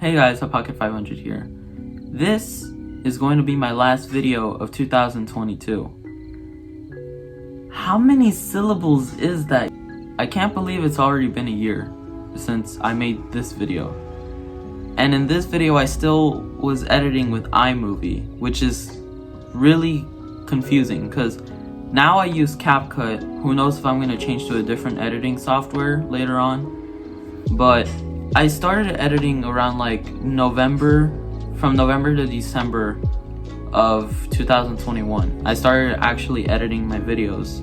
Hey guys, Hotpocket500 here. This is going to be my last video of 2022. How many syllables is that? I can't believe it's already been a year since I made this video. And in this video I still was editing with iMovie, which is really confusing because now I use CapCut. Who knows if I'm going to change to a different editing software later on. But I started editing around like from November to December of 2021. I started actually editing my videos.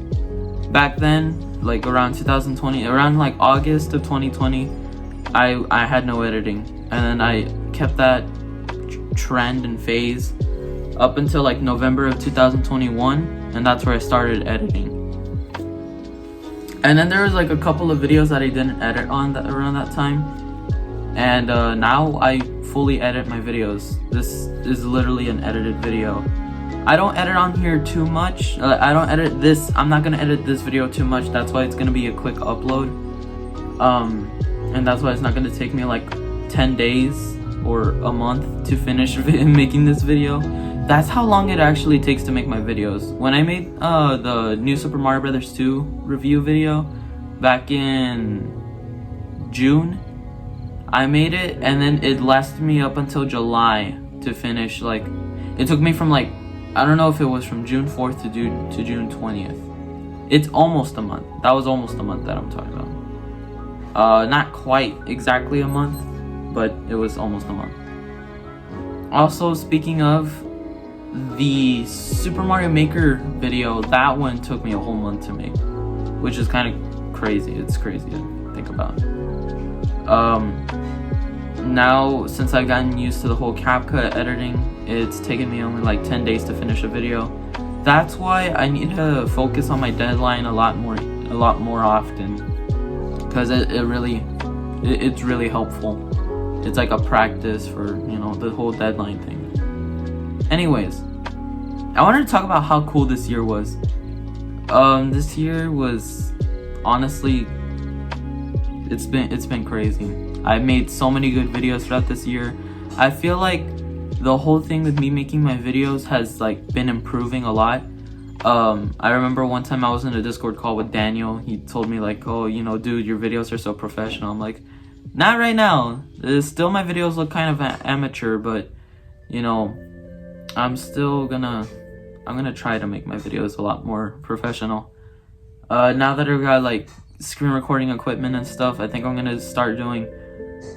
Back then, like around 2020, around like August of 2020, I had no editing. And then I kept that trend and phase up until like November of 2021, and that's where I started editing. And then there was like a couple of videos that I didn't edit on around that time. And now I fully edit my videos. This is literally an edited video. I don't edit on here too much. I don't edit this. I'm not gonna edit this video too much. That's why it's gonna be a quick upload. And that's why it's not gonna take me like 10 days or a month to finish making this video. That's how long it actually takes to make my videos. When I made the new Super Mario Bros. 2 review video back in June, I made it, and then it lasted me up until July to finish. Like, it took me from like, I don't know if it was from June 4th to June 20th. It's almost a month. That was almost a month that I'm talking about. Not quite exactly a month, but it was almost a month. Also, speaking of the Super Mario Maker video, that one took me a whole month to make, which is kind of crazy. It's crazy to think about. Now, since I've gotten used to the whole CapCut editing, it's taken me only like 10 days to finish a video. That's why I need to focus on my deadline a lot more often, because it's really helpful. It's like a practice for, you know, the whole deadline thing. Anyways, I wanted to talk about how cool this year was. This year was honestly, it's been crazy. I made so many good videos throughout this year. I feel like the whole thing with me making my videos has like been improving a lot. I remember one time I was in a Discord call with Daniel. He told me like, oh, you know, dude, your videos are so professional. I'm like, not right now. Still, my videos look kind of amateur, but you know, I'm gonna try to make my videos a lot more professional. Now that I've got like screen recording equipment and stuff, I think I'm gonna start doing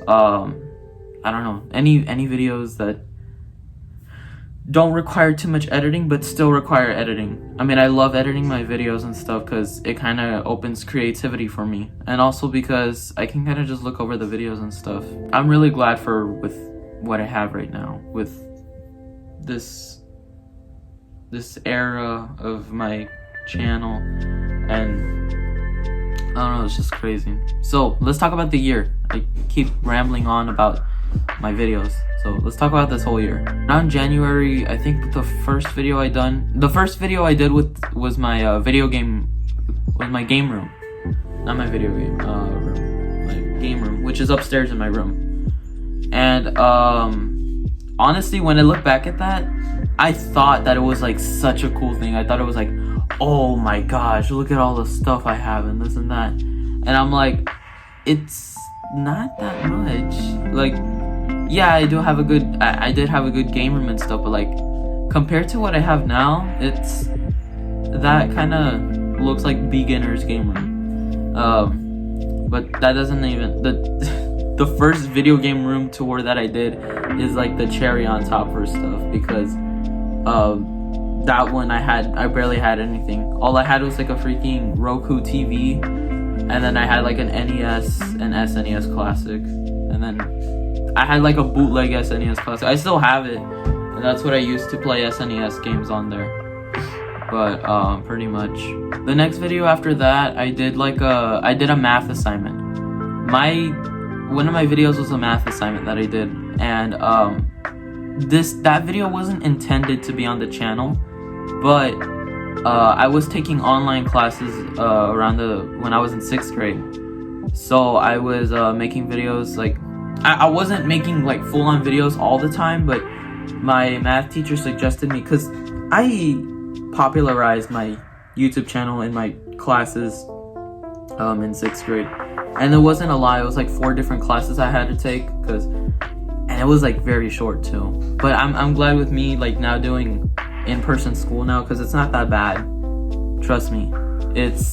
I don't know, any videos that don't require too much editing but still require editing. I mean, I love editing my videos and stuff because it kind of opens creativity for me, and also because I can kind of just look over the videos and stuff. I'm really glad with what I have right now, with this era of my channel, and I don't know, it's just crazy. So let's talk about the year. I keep rambling on about my videos, so let's talk about this whole year. Around January, I think the first video I did was my my game room, not my video game room, my game room, which is upstairs in my room. And honestly, when I look back at that, I thought that it was like such a cool thing. I thought it was like, oh my gosh, look at all the stuff I have and this and that. And I'm like, it's not that much. Like, yeah, I did have a good game room and stuff, but like compared to what I have now, that kind of looks like beginner's game room. But that doesn't even the first video game room tour that I did is like the cherry on top for stuff, because that one I barely had anything. All I had was like a freaking Roku TV, and then I had like an NES and SNES Classic, and then I had like a bootleg SNES Classic. I still have it, and that's what I used to play SNES games on there. But pretty much the next video after that, I did a math assignment. One of my videos was a math assignment that I did, and that video wasn't intended to be on the channel, but I was taking online classes when I was in 6th grade. So I was making videos, like I wasn't making like full-on videos all the time, but my math teacher suggested me, because I popularized my YouTube channel in my classes in 6th grade, and it wasn't a lie. It was like 4 different classes I had to take, and it was like very short too. But I'm glad with me like now doing in-person school now, because it's not that bad. Trust me. It's,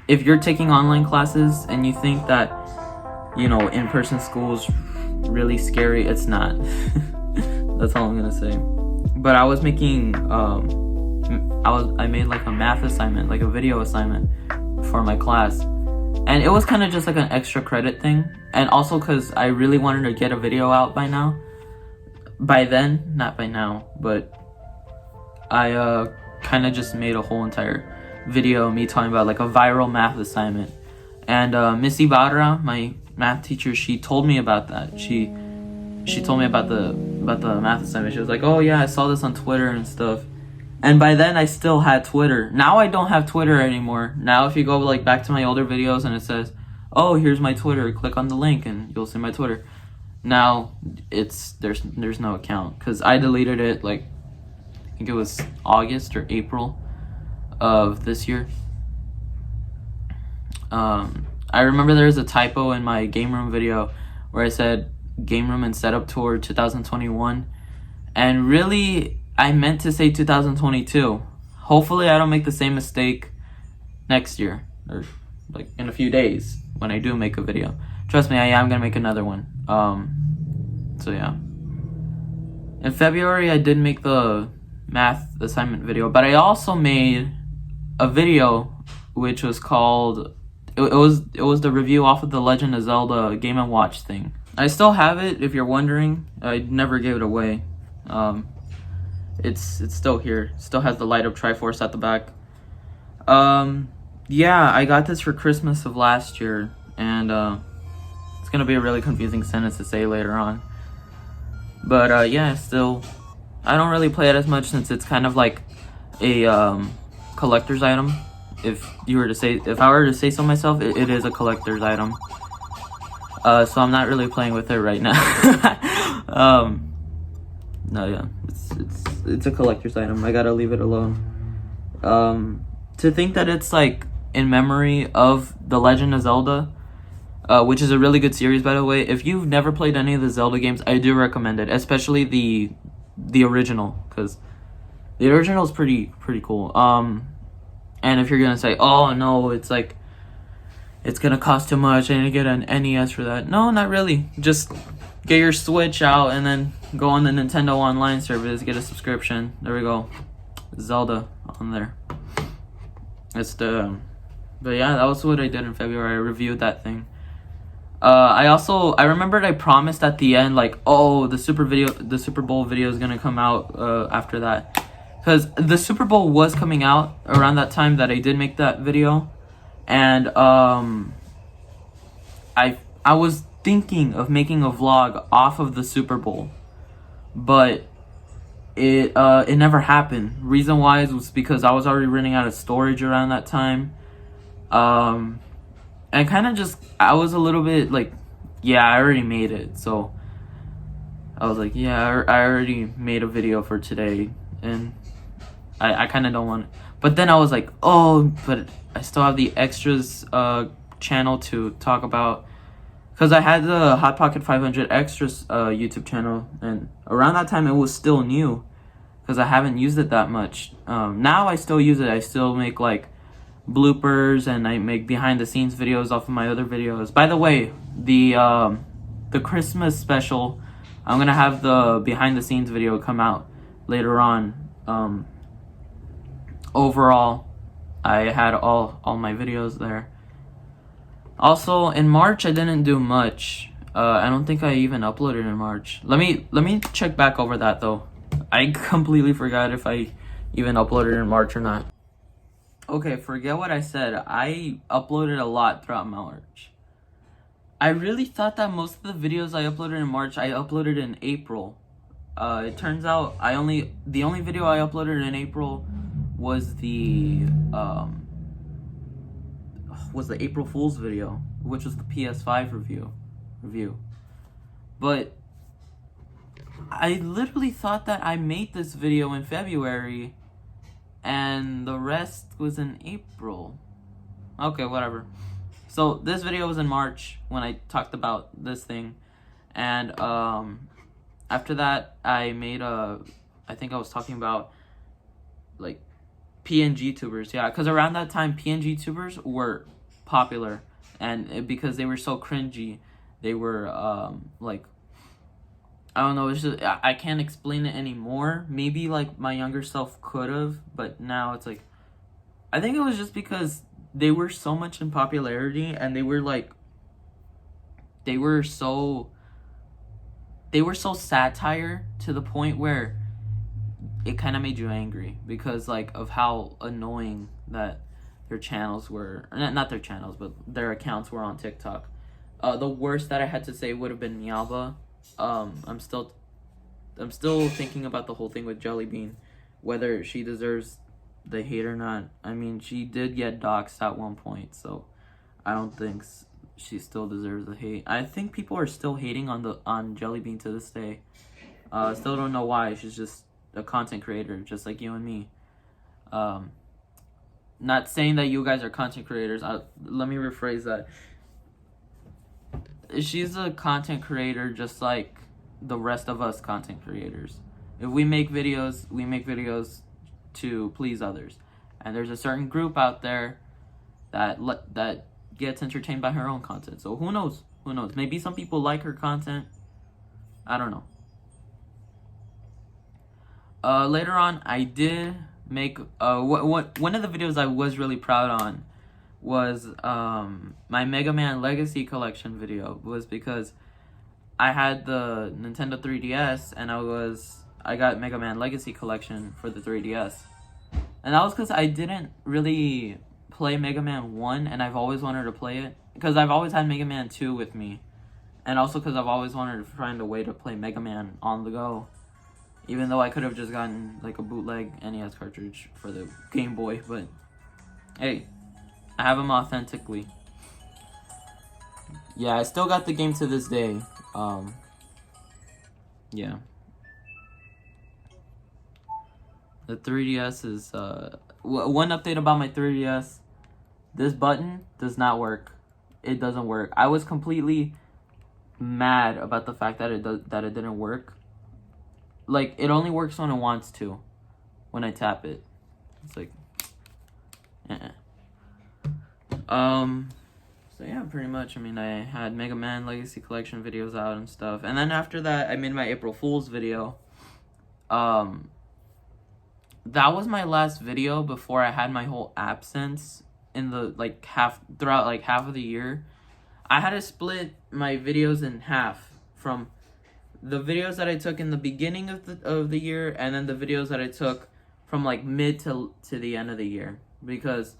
if you're taking online classes and you think that, you know, in-person school is really scary, it's not. That's all I'm gonna say. But I was making I made like a math assignment, like a video assignment for my class, and it was kind of just like an extra credit thing, and also because I really wanted to get a video out by then, not by now, but I kind of just made a whole entire video me talking about like a viral math assignment. And Miss Ibarra, my math teacher, she told me about that. She told me about the math assignment. She was like, oh yeah, I saw this on Twitter and stuff. And by then I still had Twitter. Now I don't have Twitter anymore. Now if you go like back to my older videos and it says, oh, here's my Twitter, click on the link and you'll see my Twitter. Now it's there's no account, because I deleted it like, I think it was August or April of this year. I remember there was a typo in my game room video where I said game room and setup tour 2021, and really I meant to say 2022. Hopefully I don't make the same mistake next year, or like in a few days when I do make a video. Trust me, I am gonna make another one. So yeah, in February I did make the math assignment video, but I also made a video which was called, it was the review off of the Legend of Zelda Game & Watch thing. I still have it, if you're wondering. I never gave it away. It's still here. Still has the light up Triforce at the back. Yeah, I got this for Christmas of last year, and it's gonna be a really confusing sentence to say later on. But yeah, still, I don't really play it as much since it's kind of like a collector's item. If I were to say so myself, it is a collector's item. So I'm not really playing with it right now. No, yeah, it's a collector's item. I gotta leave it alone. To think that it's like in memory of the Legend of Zelda, which is a really good series, by the way. If you've never played any of the Zelda games, I do recommend it, especially the original, because the original is pretty cool. And if you're gonna say, oh no, it's like, it's gonna cost too much, I need to get an NES for that. No, not really. Just get your Switch out and then go on the Nintendo Online service, get a subscription. There we go. Zelda on there. But yeah, that was what I did in February. I reviewed that thing. I remembered I promised at the end, like, oh, the Super Bowl video is gonna come out after that. Because the Super Bowl was coming out around that time that I did make that video. And I was thinking of making a vlog off of the Super Bowl, but it never happened. Reason why was because I was already running out of storage around that time. And kind of just, I was a little bit like, yeah, I already made it. So I was like, yeah, I already made a video for today, and I kind of don't want it. But then I was like, oh, but I still have the extras channel to talk about, because I had the Hotpocket500 extras YouTube channel, and around that time it was still new, because I haven't used it that much. Now I still use it. I still make like bloopers, and I make behind the scenes videos off of my other videos. By the way, the Christmas special, I'm gonna have the behind the scenes video come out later on. Overall, I had all my videos there. Also, in March I didn't do much. I don't think I even uploaded in March. Let me check back over that though. I completely forgot if I even uploaded in March or not. Okay, forget what I said. I uploaded a lot throughout March. I really thought that most of the videos I uploaded in March, I uploaded in April. It turns out the only video I uploaded in April was the April Fool's video, which was the PS5 review. But I literally thought that I made this video in February and the rest was in April. Okay, whatever. So this video was in March when I talked about this thing, and after that I made I think I was talking about like PNG tubers, yeah, because around that time PNG tubers were popular, and because they were so cringy, they were like, I don't know, it's just, I can't explain it anymore. Maybe like my younger self could have, but now it's like, I think it was just because they were so much in popularity, and they were so satire to the point where it kind of made you angry because like of how annoying that their channels were, not their channels, but their accounts were on TikTok. The worst that I had to say would have been Mialba. I'm still thinking about the whole thing with Jelly Bean, whether she deserves the hate or not. I mean, she did get doxxed at one point, so I don't think she still deserves the hate. I think people are still hating on Jelly Bean to this day. Still don't know why. She's just a content creator, just like you and me. Not saying that you guys are content creators. Let me rephrase that. She's a content creator just like the rest of us content creators. If we make videos, we make videos to please others, and there's a certain group out there that gets entertained by her own content. So who knows? Maybe some people like her content. I don't know. Later on, I did make one of the videos I was really proud on was my Mega Man Legacy Collection video, was because I had the Nintendo 3DS and I got Mega Man Legacy Collection for the 3DS. And that was because I didn't really play Mega Man 1, and I've always wanted to play it. Because I've always had Mega Man 2 with me. And also because I've always wanted to find a way to play Mega Man on the go. Even though I could have just gotten like a bootleg NES cartridge for the Game Boy. But hey, I have them authentically. Yeah, I still got the game to this day. Yeah. The 3DS is, one update about my 3DS. This button does not work. It doesn't work. I was completely mad about the fact that it didn't work. Like, it only works when it wants to. When I tap it. It's like, So yeah, pretty much. I mean, I had Mega Man Legacy Collection videos out and stuff. And then after that, I made my April Fool's video. That was my last video before I had my whole absence in the throughout half of the year. I had to split my videos in half, from the videos that I took in the beginning of the year, and then the videos that I took from like mid to the end of the year, because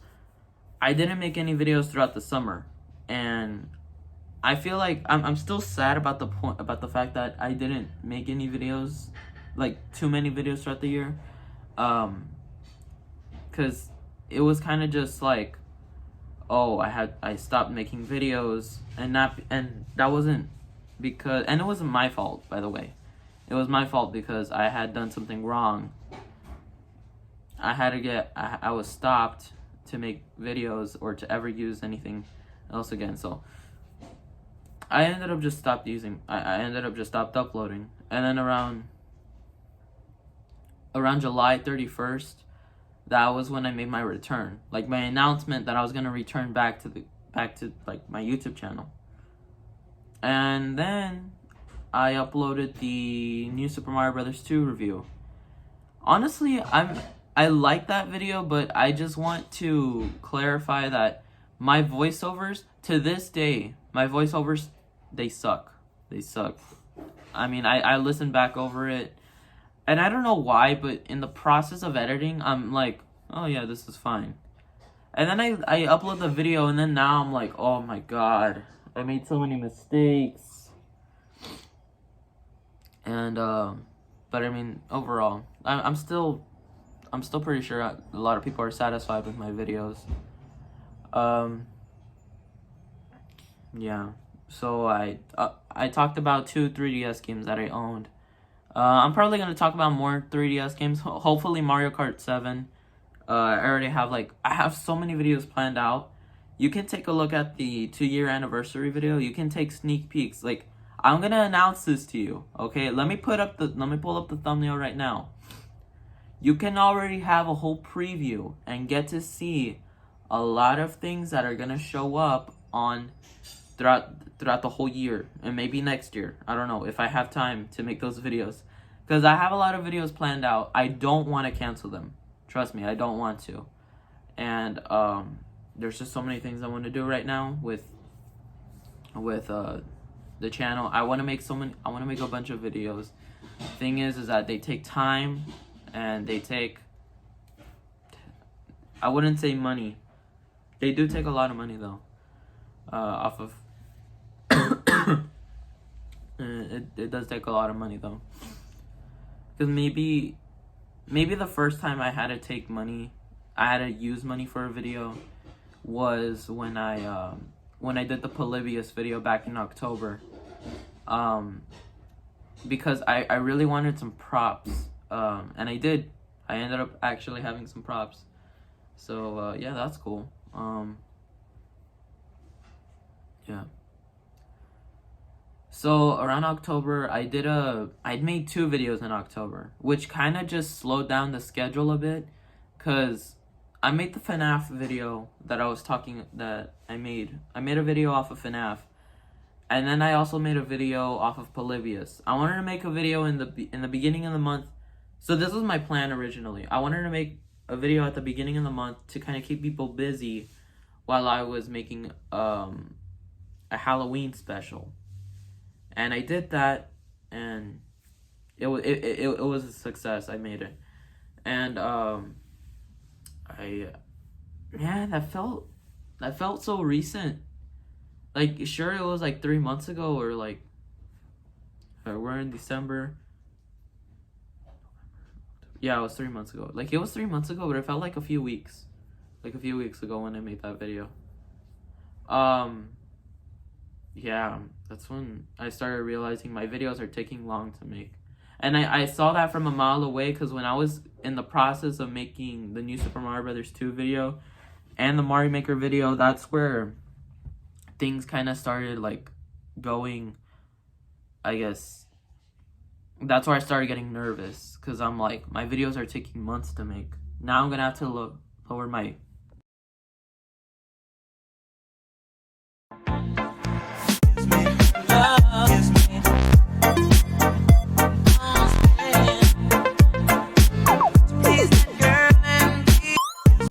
I didn't make any videos throughout the summer, and I feel like I'm still sad about the fact that I didn't make any videos, like too many videos throughout the year, because it was kind of just like, oh, I stopped making videos, and that wasn't because, and it wasn't my fault, by the way. It was my fault because I had done something wrong. I was stopped to make videos or to ever use anything else again. So I ended up just stopped uploading. And then around July 31st, that was when I made my return. Like my announcement that I was gonna return back to like my YouTube channel. And then I uploaded the new Super Mario Bros. 2 review. Honestly, I like that video, but I just want to clarify that my voiceovers, to this day, they suck. They suck. I mean, I listened back over it, and I don't know why, but in the process of editing, I'm like, oh yeah, this is fine. And then I upload the video, and then now I'm like, oh my god, I made so many mistakes. And but I mean, overall, I'm still pretty sure a lot of people are satisfied with my videos. Yeah. So I talked about 2 3DS games that I owned. I'm probably gonna talk about more 3DS games. Hopefully Mario Kart 7. I already have I have so many videos planned out. You can take a look at the 2-year anniversary video. You can take sneak peeks. Like, I'm gonna announce this to you. Okay, let me pull up the thumbnail right now. You can already have a whole preview and get to see a lot of things that are gonna show up on throughout the whole year, and maybe next year. I don't know if I have time to make those videos, because I have a lot of videos planned out. I don't want to cancel them. Trust me, I don't want to. And there's just so many things I want to do right now with the channel. I want to make a bunch of videos. Thing is that they take time, and they take, I wouldn't say money. They do take a lot of money though. Off of it does take a lot of money though, because maybe the first time I had to take money, I had to use money for a video, was when I did the Polybius video back in October, because I really wanted some props, and I ended up actually having some props, so yeah, that's cool. Yeah. So around October, I'd made 2 videos in October, which kind of just slowed down the schedule a bit, cause I made the FNAF video that I made. I made a video off of FNAF, and then I also made a video off of Polybius. I wanted to make a video in the beginning of the month. So this was my plan originally. I wanted to make a video at the beginning of the month to kind of keep people busy while I was making a Halloween special. And I did that, and it was a success. I made it, and that felt so recent. Like, sure, it was like 3 months ago, or like, we're in December. Yeah, it was 3 months ago. Like, it was 3 months ago, but it felt like a few weeks ago when I made that video. Yeah, that's when I started realizing my videos are taking long to make. And I saw that from a mile away, because when I was in the process of making the new Super Mario Brothers 2 video and the Mario Maker video, that's where things kind of started like going, I guess. That's where I started getting nervous, because I'm like, my videos are taking months to make. Now I'm gonna have to lower my